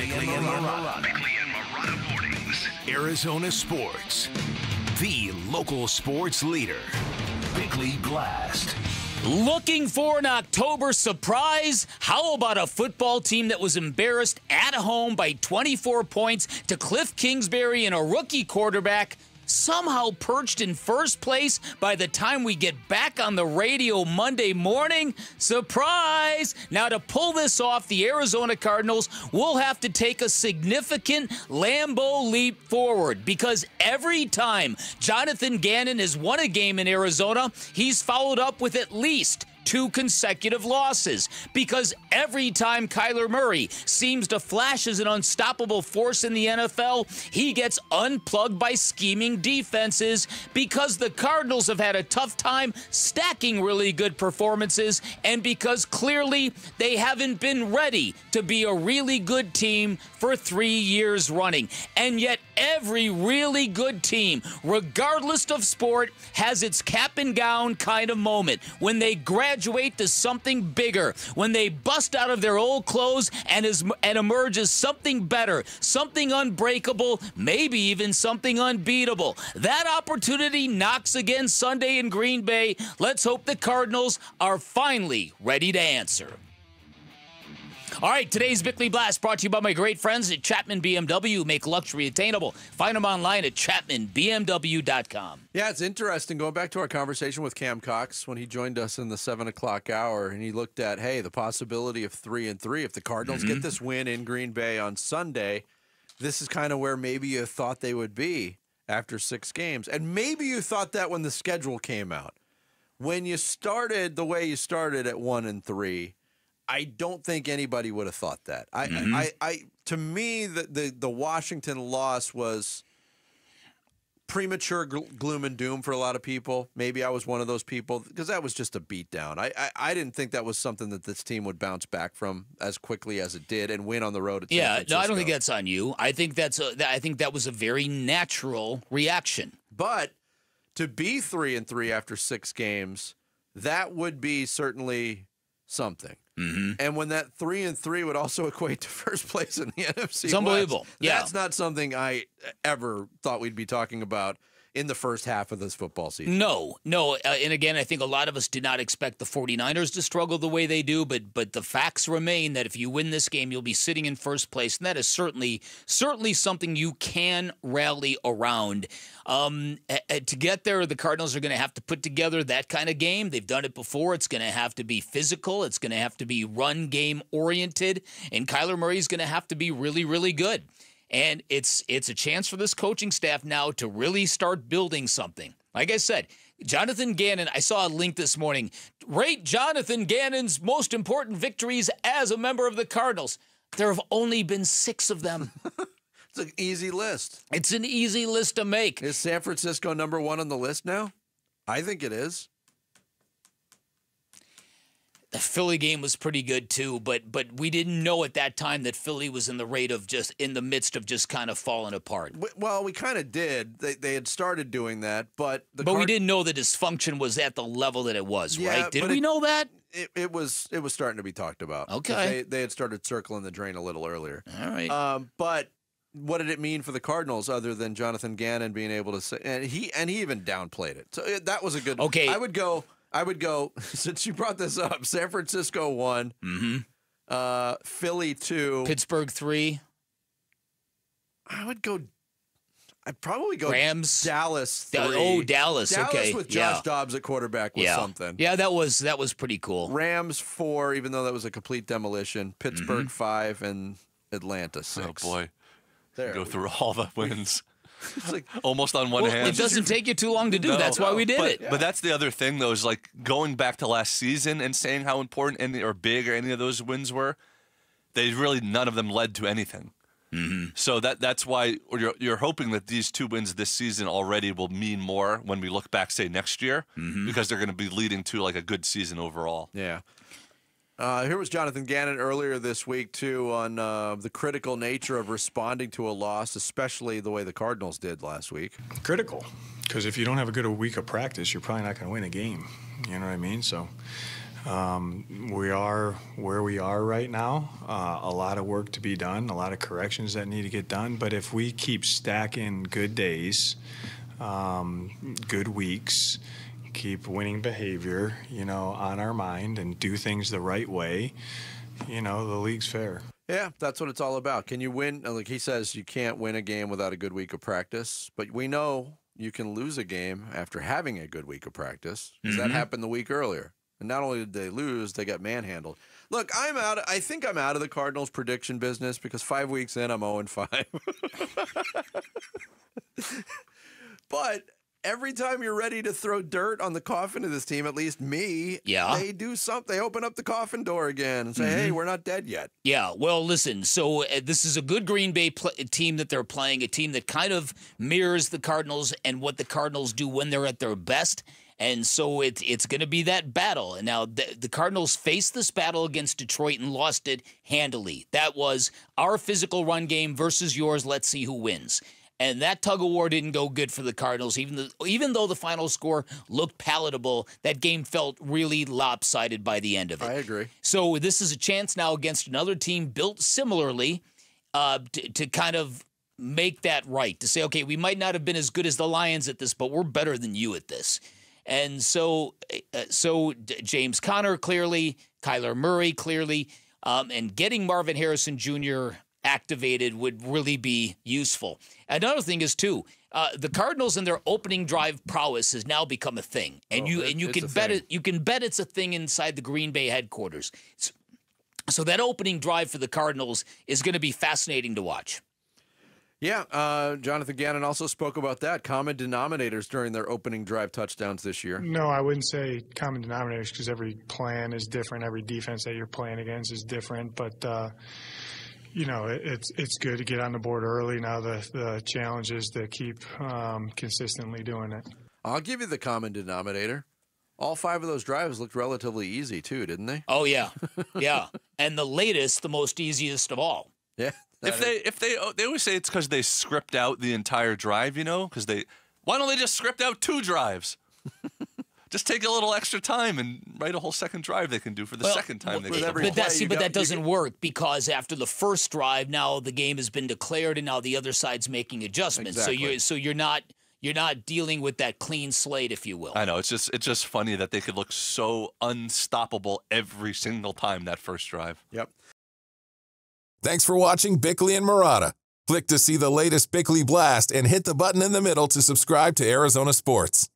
Bickley and Marana mornings. Arizona Sports, the local sports leader. Bickley Blast. Looking for an October surprise? How about a football team that was embarrassed at home by 24 points to Cliff Kingsbury and a rookie quarterback, somehow perched in first place by the time we get back on the radio Monday morning? Surprise! Now, to pull this off, the Arizona Cardinals will have to take a significant Lambeau leap forward, because every time Jonathan Gannon has won a game in Arizona, he's followed up with at least 2 consecutive losses, because every time Kyler Murray seems to flash as an unstoppable force in the NFL, he gets unplugged by scheming defenses, because the Cardinals have had a tough time stacking really good performances, and because clearly they haven't been ready to be a really good team for 3 years running. And yet every really good team, regardless of sport, has its cap and gown kind of moment when they graduate to something bigger, when they bust out of their old clothes and emerge as something better, something unbreakable, maybe even something unbeatable. That opportunity knocks again Sunday in Green Bay. Let's hope the Cardinals are finally ready to answer. All right, today's Bickley Blast brought to you by my great friends at Chapman BMW, who make luxury attainable. Find them online at chapmanbmw.com. Yeah, it's interesting. Going back to our conversation with Cam Cox when he joined us in the 7 o'clock hour, and he looked at, hey, the possibility of 3-3. If the Cardinals get this win in Green Bay on Sunday, this is kind of where maybe you thought they would be after 6 games. And maybe you thought that when the schedule came out. When you started the way you started at 1-3, I don't think anybody would have thought that. To me, the Washington loss was premature gloom and doom for a lot of people. Maybe I was one of those people, because that was just a beatdown. I didn't think that was something that this team would bounce back from as quickly as it did and win on the road at San Francisco. No, I don't think that's on you. I think that was a very natural reaction. But to be 3-3 after 6 games, that would be certainly something. And when that 3-3 would also equate to first place in the NFC It's unbelievable. West, Yeah. That's not something I ever thought we'd be talking about in the first half of this football season. No. And again, I think a lot of us did not expect the 49ers to struggle the way they do, but the facts remain that if you win this game, you'll be sitting in first place, and that is certainly something you can rally around. To get there, the Cardinals are going to have to put together that kind of game. They've done it before. It's going to have to be physical. It's going to have to be run game oriented, and Kyler Murray's going to have to be really, really good. And it's a chance for this coaching staff now to really start building something. Like I said, Jonathan Gannon, I saw a link this morning. Rate Jonathan Gannon's most important victories as a member of the Cardinals. There have only been 6 of them. It's an easy list. It's an easy list to make. Is San Francisco number 1 on the list now? I think it is. The Philly game was pretty good too, but we didn't know at that time that Philly was in the midst of just kind of falling apart. Well, we kind of did. They had started doing that, but we didn't know the dysfunction was at the level that it was, right? Did we know that? It was starting to be talked about. Okay. They had started circling the drain a little earlier. All right. But what did it mean for the Cardinals other than Jonathan Gannon being able to say, and he even downplayed it. So that was a good. Okay. I would go, since you brought this up, San Francisco 1, Philly 2. Pittsburgh 3. I'd probably go Rams. Dallas 3. Oh, Dallas, okay. Dallas with Josh Dobbs at quarterback was something. Yeah, that was pretty cool. Rams 4, even though that was a complete demolition. Pittsburgh 5, and Atlanta 6. Oh, boy. There. Go through all the wins. It's like, almost on one hand. It doesn't take you too long to do. That's why we did it. But that's the other thing, though, is like going back to last season and saying how important or big or any of those wins were. None of them led to anything. So that's why you're hoping that these 2 wins this season already will mean more when we look back, say, next year, because they're going to be leading to like a good season overall. Yeah. Here was Jonathan Gannon earlier this week, too, on the critical nature of responding to a loss, especially the way the Cardinals did last week. Critical, because if you don't have a good week of practice, you're probably not going to win a game. You know what I mean? So We are where we are right now. A lot of work to be done, a lot of corrections that need to get done. But if we keep stacking good days, good weeks, keep winning behavior, on our mind and do things the right way, the league's fair. Yeah, that's what it's all about. Can you win? Like he says, you can't win a game without a good week of practice, but we know you can lose a game after having a good week of practice, because that happened the week earlier. And not only did they lose, they got manhandled. Look, I think I'm out of the Cardinals prediction business because 5 weeks in, I'm 0-5. But every time you're ready to throw dirt on the coffin of this team, at least me, they do something. They open up the coffin door again and say, hey, we're not dead yet. Yeah, well, listen, so this is a good Green Bay team that they're playing, a team that kind of mirrors the Cardinals and what the Cardinals do when they're at their best. And so it's going to be that battle. And now the Cardinals faced this battle against Detroit and lost it handily. That was our physical run game versus yours. Let's see who wins. And that tug-of-war didn't go good for the Cardinals. Even though the final score looked palatable, that game felt really lopsided by the end of it. I agree. So this is a chance now against another team built similarly to kind of make that right, to say, okay, we might not have been as good as the Lions at this, but we're better than you at this. And so James Conner clearly, Kyler Murray clearly, and getting Marvin Harrison Jr. activated would really be useful. Another thing is too, the Cardinals and their opening drive prowess has now become a thing, and you can bet it. You can bet it's a thing inside the Green Bay headquarters. So that opening drive for the Cardinals is going to be fascinating to watch. Yeah, Jonathan Gannon also spoke about that. Common denominators during their opening drive touchdowns this year. No, I wouldn't say common denominators because every plan is different. Every defense that you're playing against is different. But, it's good to get on the board early. Now the challenge is to keep consistently doing it. I'll give you the common denominator. All 5 of those drives looked relatively easy, too, didn't they? Oh, yeah. Yeah. And the latest, the most easiest of all. Yeah. If they always say it's because they script out the entire drive, because why don't they just script out 2 drives? Just take a little extra time and write a whole second drive they can do for the second time they get the ball. But that doesn't work because after the first drive, now the game has been declared and now the other side's making adjustments. Exactly. So you're not dealing with that clean slate, if you will. I know it's just funny that they could look so unstoppable every single time that first drive. Yep. Thanks for watching Bickley and Marotta. Click to see the latest Bickley Blast and hit the button in the middle to subscribe to Arizona Sports.